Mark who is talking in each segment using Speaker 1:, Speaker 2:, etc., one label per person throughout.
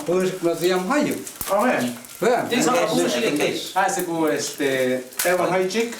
Speaker 1: Pues me llamo Hayo.
Speaker 2: Ah, bem.
Speaker 1: Vem.
Speaker 3: Diz lá, vamos chilequês.
Speaker 2: Hace com é uma hajik.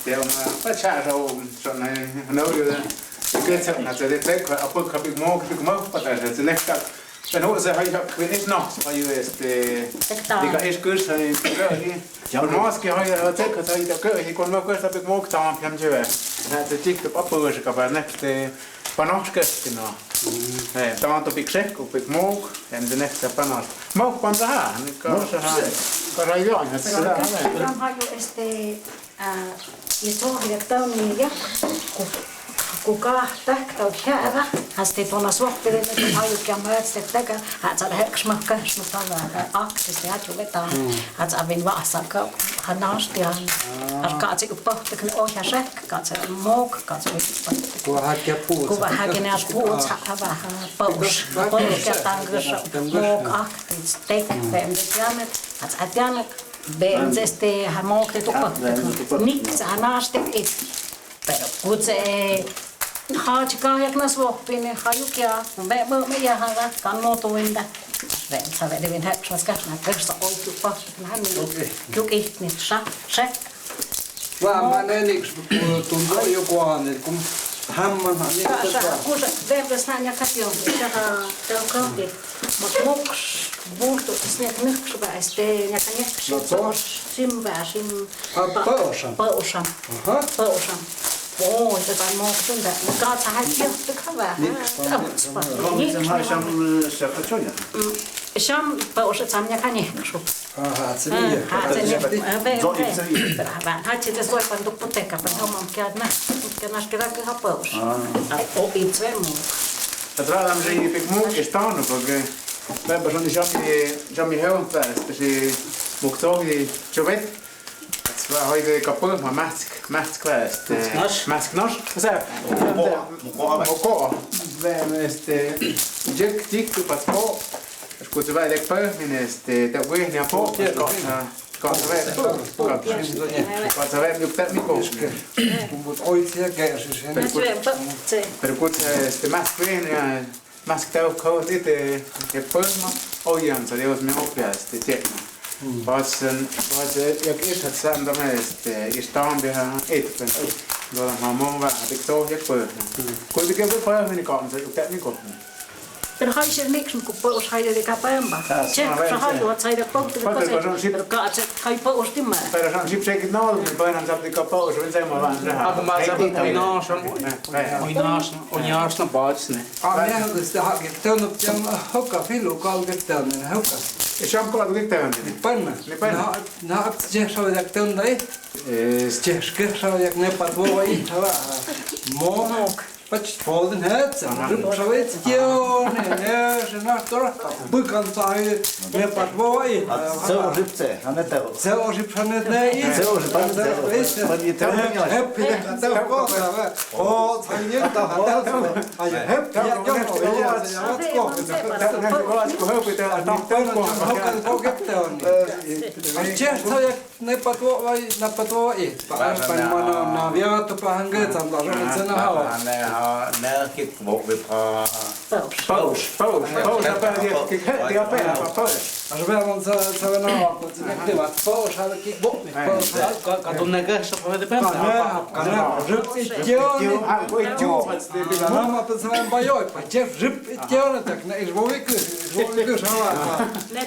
Speaker 2: É uma pachara ou não eu que é na de tek a pouco capig mo para de nekta. Men hon säger jag kvinnor snart har ju det är skurs här i jag måste ha jag tänker att jag kan nog kosta på mok ta fram ju här det gick på på så kan nästa på norska nå nej ta man to pixek och på mok en det nästa på norsk mok på det här ni kan så här para jag att så där
Speaker 4: de har ju historia kuka takta kära hasti tuona suottelen että hajukkia myötstettäkään hatsa heksmakka smutalla aktista ja juvetaan hatsa vin vaasaka hanastia katsi pohtakin ohja säk katsi mook katsi
Speaker 1: Kuva hakea puut.
Speaker 4: kuva hakea as puut vähän paus kertaankin mook aktis tek fem janet hatsa janet benzeste mook te tukka niks hanasti pero kutse Haatkaa ja nasvoppin hajukia me jahara kannotuinta vensa vedin hepsas käsnä persa oikeu pahtin hän juki niin säk
Speaker 1: Vaan mä niks tuntuu joku aine kun hammanhan niin
Speaker 4: kun verres hän ja katjon tämä kautti mut muks vuotu snet nyks väiste ja kanjeks sim pausan Oi, tätä muoktunta. Katsa hättiä vähän.
Speaker 2: Sen har som sekreterare.
Speaker 4: Sham pausa samia kanjeksu.
Speaker 1: Aha, se niin.
Speaker 4: Vähän hatsi voi pantu puteka, pan homman käydä. Käydä kyllä pausa. O itse muu.
Speaker 2: Jag tror att de fick mok i stan för Vem som i högen fast det moktog i Jovet. Så har jag kapot med mask kväst. Mask nosh. Så moko. Vem gick du pas på. Skulle vara det på men det var ni på. Kan så vem du teknico.
Speaker 1: Mut oitsia käsi sen.
Speaker 2: Pero mask ven mask tau kod lite polma. Ojan så det var med opläst det. Vad jag är att sända med i stan vi har ett då de har många det tog jag på. Kunde det gå på hur ni kom så det ni kom.
Speaker 4: Pero haise niks kun paus haide de kapamba. Check så har du att säga på det på sig. Pero katse hai paus timma.
Speaker 2: Pero han sip säkert noll men på han satt det paus och sen man det här.
Speaker 3: Att man satt oinaasna paatsne.
Speaker 1: Ja det har getton upp jam hokka fillu kalgettan hokka.
Speaker 2: Sham kolla du gick
Speaker 1: Panna. Na je så jag getton dai. Stjärske så jag ne patvo i tava. Monok. Pats foden het. Så vet jag ne så nastor. Bukan sai ne patvo i.
Speaker 5: Så ripse, han är där.
Speaker 1: Så ripsanet nej.
Speaker 5: Så ripse. Men det tar mig.
Speaker 1: Hepp det var och tajt då han där. Hepp jag ne patvo i. Pan man na viatu pahanget sam da sen ha.
Speaker 5: Han har närkit bort vi på
Speaker 2: paus. Jag bara paus.
Speaker 1: Alltså vem man så na på det var paus hade kick bort med paus.
Speaker 3: Kan du nägga så på det på?
Speaker 1: Kan rup itjon. Mamma på sån bajoj på rup itjon tak na izvoviku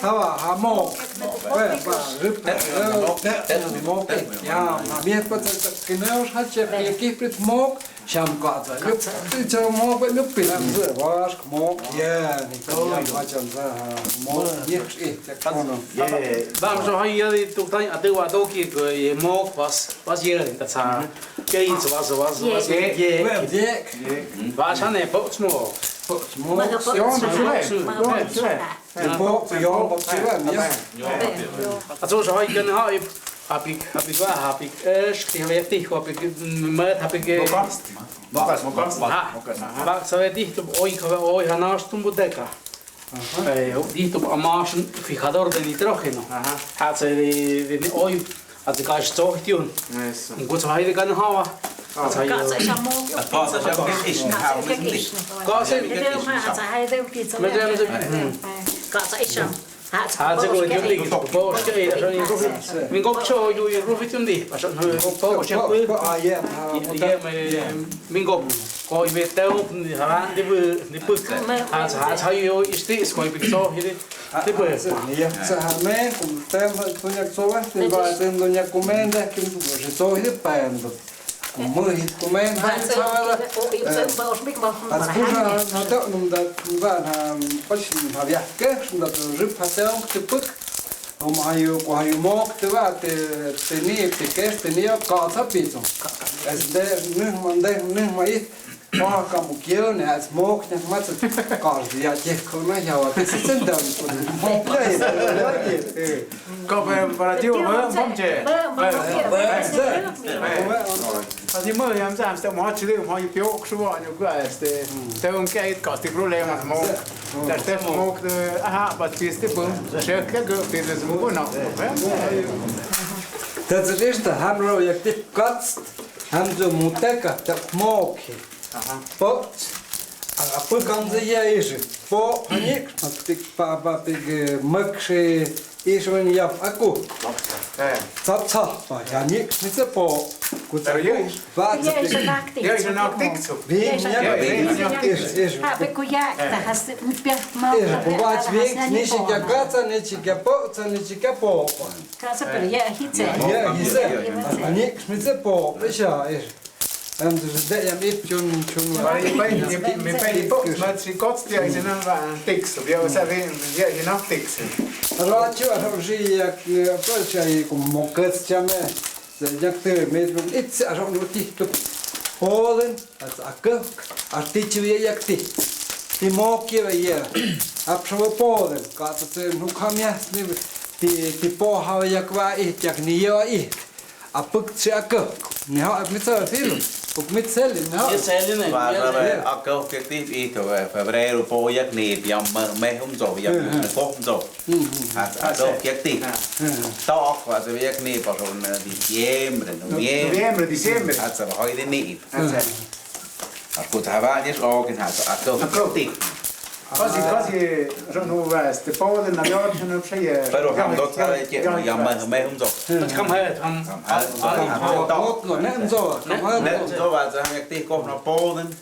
Speaker 1: ha mo. Rup ja, mir pat genau hat ich gibt mo sham kat. Rup so moไปลุกปิดwas mo ja, ni to vajan za mo niks tak ono.
Speaker 3: Vamos så har jag det tog att det var dock i måk was ger det att säga. Ge in så was. Vad han är på små.
Speaker 1: Mo.
Speaker 3: Alltså så har jag kan ha Habe ich erst, ich habe dich, habe ich mit, habe ich
Speaker 2: Mokas.
Speaker 3: so werde ich euch hanastum bodeka. Dito amaschen fijador de nitrógeno. Hat sie die oi, hat sie gar stocht tun.
Speaker 2: Eso.
Speaker 3: Und gut so heide kann hawa. Alltså har
Speaker 4: Gott
Speaker 3: ju
Speaker 4: så mok.
Speaker 5: Pas att jag fick ischen här med det.
Speaker 3: Gott så
Speaker 4: Det har alltså har det pizza.
Speaker 3: Men det är
Speaker 4: Gott så isham.
Speaker 3: Alltså går ju ligger på bordet så i rufit. Min gopp så ju i rufit om det. Alltså på och köpa.
Speaker 1: ja,
Speaker 3: Det med min gopp. Och vi vet då han det puckar. Alltså har ju istället ska vi så det börjar.
Speaker 1: Ja, så här med kom tem tunyak sova, det var den tunyak komenda, kim tu så hit paendo. Mơ hit komen hai sala. Att kuja na ta num da va na pashin ha via ke, da rip hatão que puk. Ko hayu mok te va te ni te ke te ni ka sa piso. As de nu mai ma kamukiyo ne as mok ne mat ka dia je ko na ya wa te sen da mo play.
Speaker 2: Có về bà tiêu mới không chế. Thì mới em làm sao mà chỉ được mà yếu số bao nhiêu cái thế thế ông cái có tí problem mà mò đặt thế mò aha bắt tí tí bún sẽ cái cái thì là mua nó
Speaker 1: Das ist der Hamro, jak ty kotzt, ham so muteka, tak moki. Po, a pukam za jeży. Po, panik, a ty pa ty mokszy, iżwen jab aku. Co, pa, ja nikt nie se po.
Speaker 2: Daar jezus.
Speaker 1: Wat,
Speaker 4: Ja, is een actief.
Speaker 2: Ja, is een actief zo.
Speaker 1: Wie, is.
Speaker 4: Aby kujak, ta has mit pia mau.
Speaker 1: Buvać wiek, nici ja gaca, nici ja po, nici ja po.
Speaker 4: Kasa per ja hitze.
Speaker 1: Ja, hise. A nikt nie se po, ja, is. En dus dat jam ipjun
Speaker 2: Maar je bent je pot, maar je kotst ja is een tekst. Of jou zei ja, je nog tekst.
Speaker 1: Račo, jak pročaj, mokec čame, jak ty medrum, it's a rovno ti tu Polen, a kök, a tičuje jak ty. Ty mokjeve je, a prvo Polen, kada se nukam jasni, ty pohave jak va it, jak nije it. A pukče a kök, neha ak mit sa film, puk mit selin, neha.
Speaker 3: Jag säljer den.
Speaker 5: Và ako objektiv itu febrero po yak ni yam me hum zo yam me ko hum zo. Ako objektiv. Tok và se yak ni pa son diciembre,
Speaker 2: November, december.
Speaker 5: Alltså har det ni. Ako trabalhas och kan ako objektiv.
Speaker 2: Quasi nu veste Polen na jord nu przeje.
Speaker 5: Pero ham dot yam me hum zo.
Speaker 3: Det kom här han
Speaker 1: Mot no, ne zo,
Speaker 5: Ne zo va ze ham yak ti ko na Polen.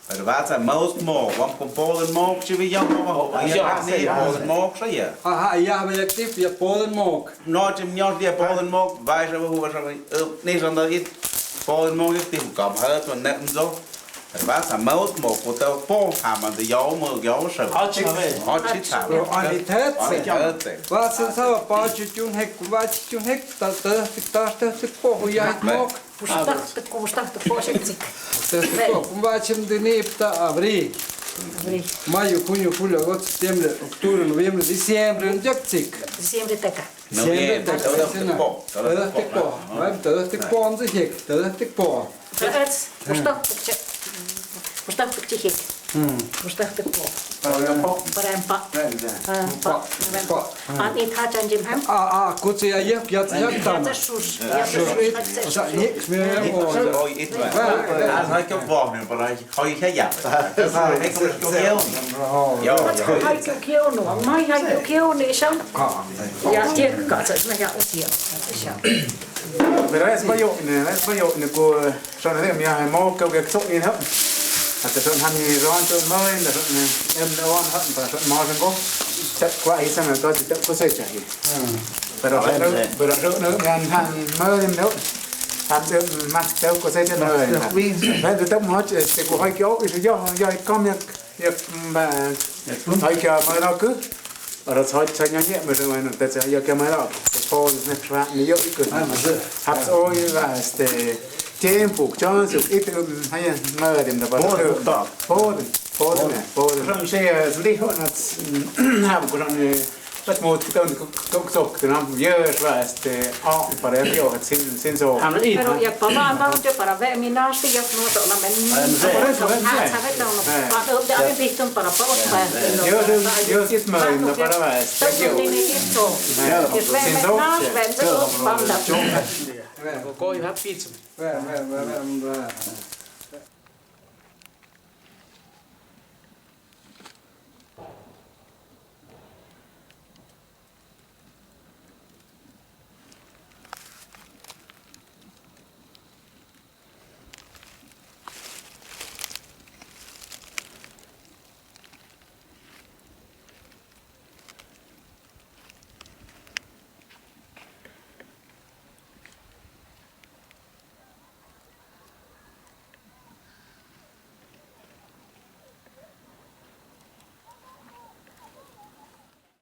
Speaker 5: Pero va ze most mo, vam kom Polen mo, чи vi yam mo. Ja, ni Polen mo przeje.
Speaker 1: Aha, ja ben actief, ja Polen mok.
Speaker 5: Nooit een jaar die Polen mo, wij zijn hoe we niet zo dat het Polen mo die kom het van net zo. Er was een mout mo, wat ook Polen gaan de jou mo jou zo.
Speaker 3: Had je geweest.
Speaker 5: Had je het samen.
Speaker 1: Anitetse. Wat is dat? Paatje tjun hek, wat tjun hek, dat te po, ja het mok.
Speaker 4: Kustahtu poisitzik.
Speaker 1: Dat po, wat je de neepta avril. Maio, junio, julio, agosto, septiembre, octubre, noviembre, diciembre, un jaktsik.
Speaker 4: Diciembre teka.
Speaker 1: Dat te po, on zich hek, dat te po.
Speaker 4: Kustahtu hik. Kustahtu po. Parempa. An it hajan jim hem.
Speaker 1: Kutsu ja jek, ja tam.
Speaker 4: Ja sus.
Speaker 1: Niks meer.
Speaker 5: Oj, het wel. Als hij ook wachten, maar hij ga je geen ja. Ik kom ook heel. Ja.
Speaker 4: Hai kyo kyo no. Mai hai kyo kyo ne sham. Ja tek ka sa na ja usia.
Speaker 2: Pero es bayo ne ko son de mi ha mo ko ke so in hấp. Att det han ju ran så mer än det en one hấp bara så man går. Chắc quá ít xem là có có sẽ chạy. Pero nu han mer än det. Han sẽ mắc theo có sẽ nó. Vậy thì tấm hết sẽ có hai kiểu thì do công việc mà hai kiểu mà nó cứ ở đó thôi nhớ mà rồi nó tự sẽ cái mà đó phone nó ra nhiều cái hấp ôi và tempo cho sự ít hay mơ điểm đó phone rồi sẽ đi họ nó haben của nó bắt một cái tên công tục thì nó dơ và para ello sin so
Speaker 3: Han är it.
Speaker 4: Pero ya papá vamos yo para ver mi nasi ya no to la men. Sabe to no. Para de haber visto para paus para.
Speaker 2: Yo sí me no para ver.
Speaker 4: Sin so. Que ven nas ven så banda.
Speaker 1: Vâng.
Speaker 3: Coi hấp pizza.
Speaker 1: Vâng.